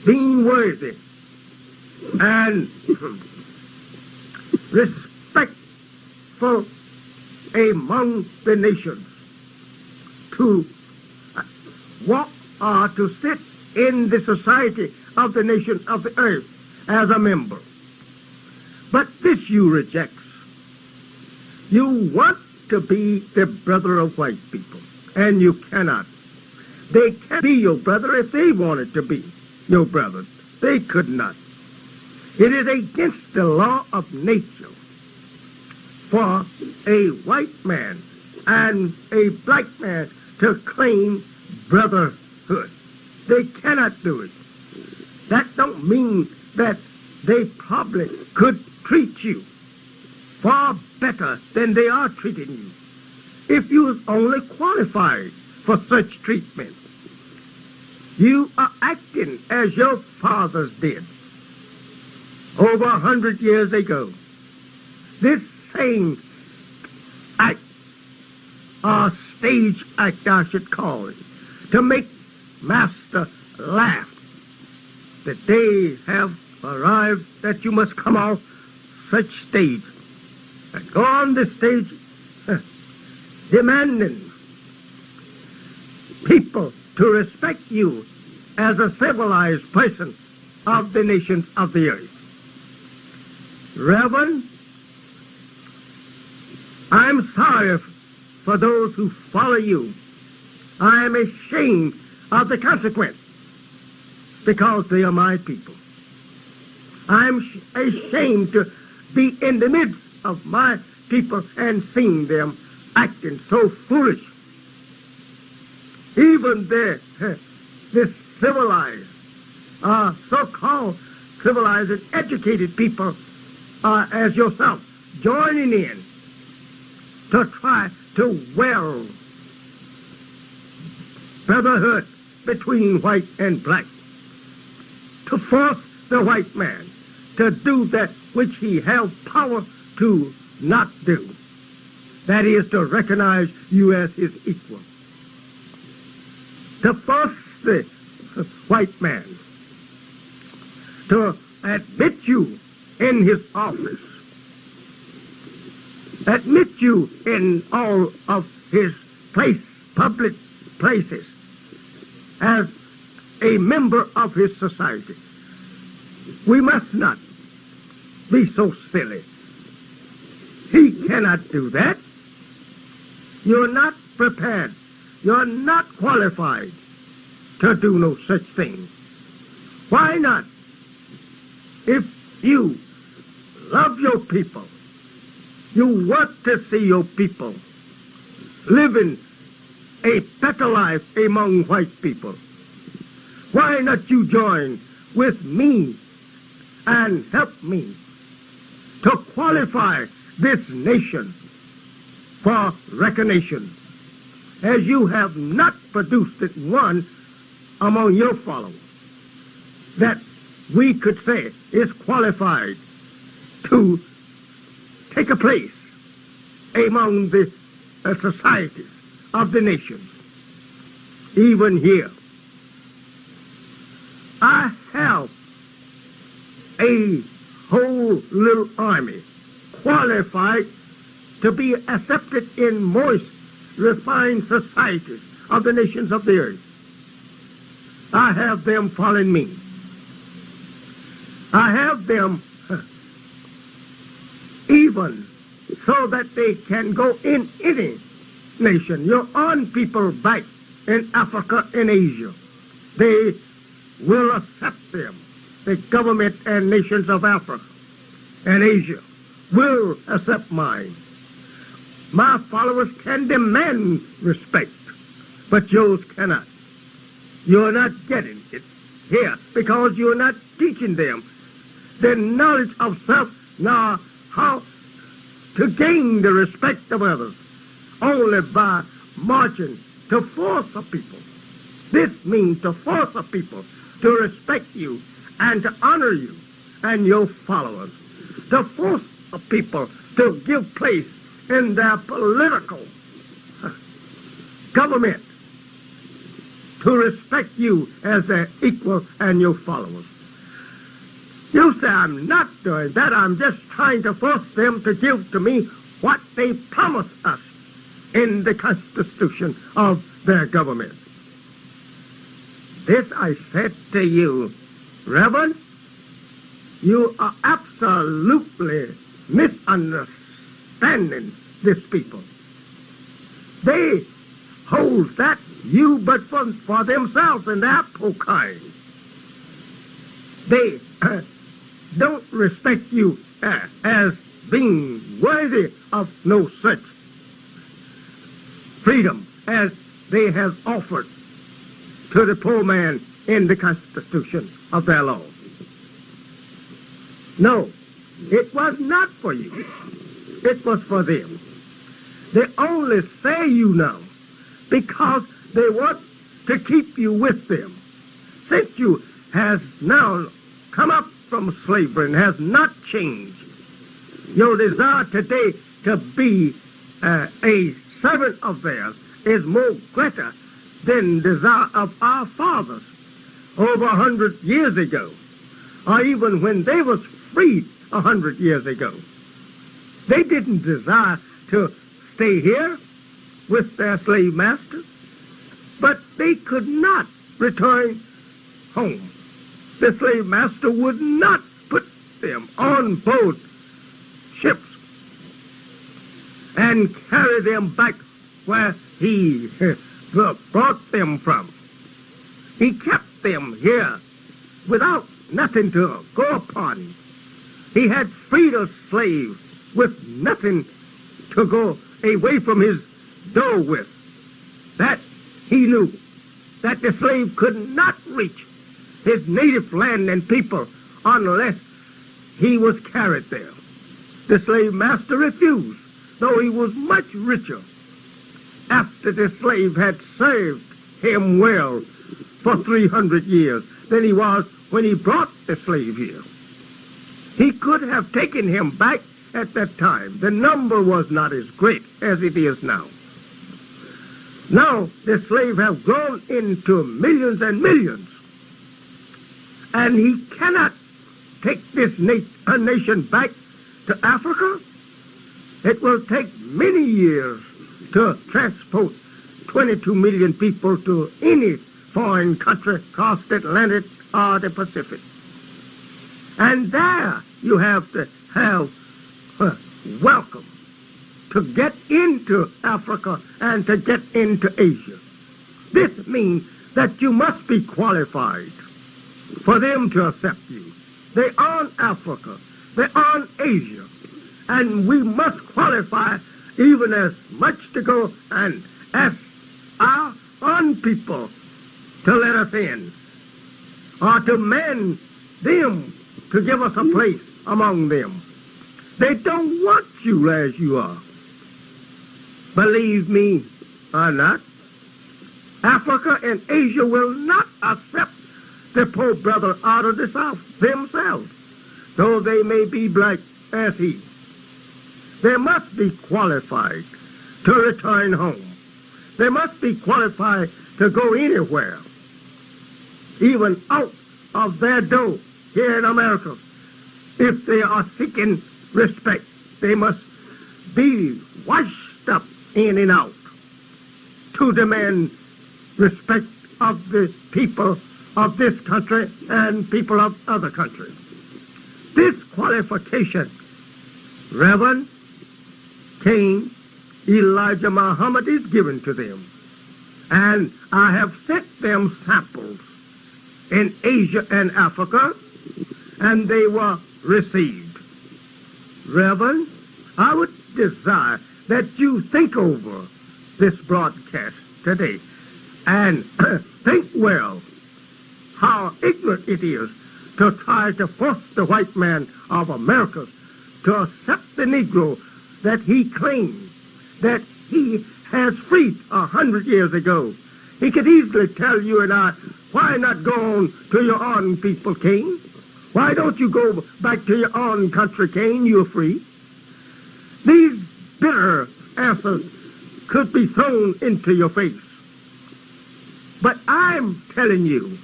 being worthy and respectful among the nations, to walk or to sit in the society of the nations of the earth as a member. But this you reject. You want to be the brother of white people, and you cannot. They can't be your brother if they wanted to be your brother. They could not. It is against the law of nature for a white man and a black man to claim brotherhood. They cannot do it. That don't mean that they probably could treat you far better than they are treating you if you was only qualified for such treatment. You are acting as your fathers did over 100 years ago. This same act, or stage act I should call it, to make master laugh, that they have arrived that you must come off such stage and go on the stage demanding people to respect you as a civilized person of the nations of the earth. Reverend, I'm sorry for those who follow you. I am ashamed of the consequence because they are my people. I'm ashamed to be in the midst of my people and seeing them acting so foolish. Even this civilized, so-called civilized and educated people as yourself joining in to try to weld brotherhood between white and black, to force the white man to do that which he held power to not do. That is to recognize you as his equal. To force the white man to admit you in his office, admit you in all of his public places as a member of his society. We must not be so silly. He cannot do that. You're not prepared. You're not qualified to do no such thing. Why not? If you love your people, you want to see your people living a better life among white people, why not you join with me and help me to qualify this nation for recognition, as you have not produced it one among your followers that we could say is qualified to take a place among the societies of the nations. Even here, I have a whole little army qualified to be accepted in most refined societies of the nations of the earth. I have them following me. I have them even so that they can go in any nation. Your own people back in Africa and Asia, they will accept them. The government and nations of Africa and Asia will accept mine. My followers can demand respect, but yours cannot. You're not getting it here because you're not teaching them the knowledge of self, nor how to gain the respect of others, only by marching to force a people. This means to force a people to respect you and to honor you and your followers, to force a people to give place in their political government to respect you as their equal and your followers. You say I'm not doing that. I'm just trying to force them to give to me what they promised us in the constitution of their government. This I said to you, Reverend, you are absolutely misunderstanding this people. They hold that you but for themselves and their poor kind. They don't respect you as being worthy of no such freedom as they have offered to the poor man in the constitution of their law. No, it was not for you. It was for them. They only say you know because they want to keep you with them. Since you has now come up from slavery and has not changed, your desire today to be a servant of theirs is more greater than desire of our fathers over 100 years ago, or even when they was freed 100 years ago. They didn't desire to stay here with their slave masters, but they could not return home. The slave master would not put them on board ships and carry them back where he brought them from. He kept them here without nothing to go upon. He had freed a slave with nothing to go away from his door with. That he knew that the slave could not reach his native land and people unless he was carried there. The slave master refused, though he was much richer after the slave had served him well for 300 years than he was when he brought the slave here. He could have taken him back at that time. The number was not as great as it is now. Now the slave have grown into millions and millions, and he cannot take this nation back to Africa. It will take many years to transport 22 million people to any foreign country across the Atlantic or the Pacific. And there you have to have welcome to get into Africa and to get into Asia. This means that you must be qualified for them to accept you. They own Africa. They own Asia. And we must qualify even as much to go and ask our own people to let us in, or to man them to give us a place among them. They don't want you as you are. Believe me or not, Africa and Asia will not accept the poor brother out of the South themselves, though they may be black as he. They must be qualified to return home. They must be qualified to go anywhere, even out of their door here in America. If they are seeking respect, they must be washed up in and out to demand respect of the people of this country and people of other countries. This qualification, Reverend King Elijah Muhammad, is given to them. And I have sent them samples in Asia and Africa, and they were received. Reverend, I would desire that you think over this broadcast today and think well how ignorant it is to try to force the white man of America to accept the Negro that he claimed that he has freed 100 years ago. He could easily tell you and I, why not go on to your own people, King? Why don't you go back to your own country, King? You're free. These bitter answers could be thrown into your face. But I'm telling you,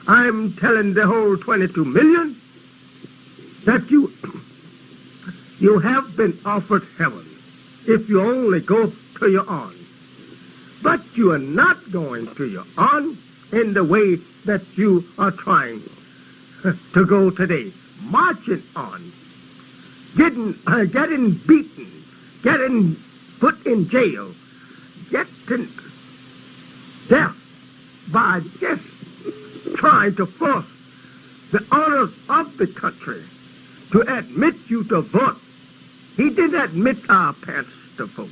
I'm telling the whole 22 million that you have been offered heaven if you only go to your own. But you are not going to your own in the way that you are trying to go today. Marching on, getting beaten, getting put in jail, getting death by just trying to force the owners of the country to admit you to vote. He didn't admit our parents to vote.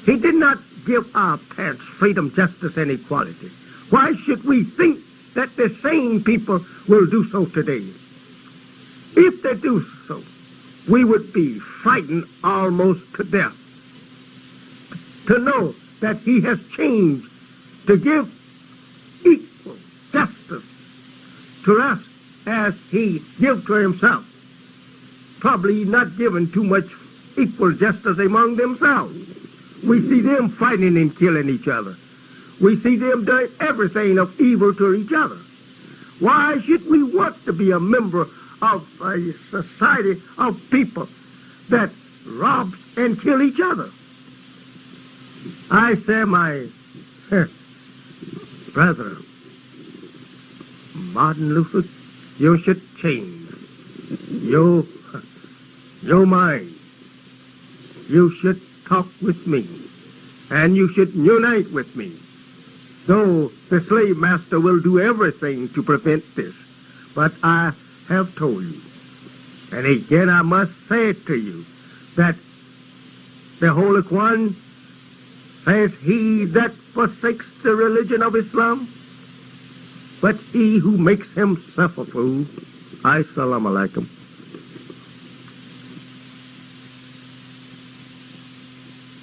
He did not give our parents freedom, justice, and equality. Why should we think that the same people will do so today? If they do so, we would be frightened almost to death to know that he has changed to give equal justice to us as he gives to himself. Probably not giving too much equal justice among themselves. We see them fighting and killing each other. We see them doing everything of evil to each other. Why should we want to be a member of a society of people that robs and kill each other? I say, my brother, Martin Luther, you should change your mind. You should talk with me, and you should unite with me. Though the slave master will do everything to prevent this, but I have told you, and again I must say it to you, that the Holy Quran says, he that forsakes the religion of Islam, but he who makes himself a fool. Assalamu alaikum.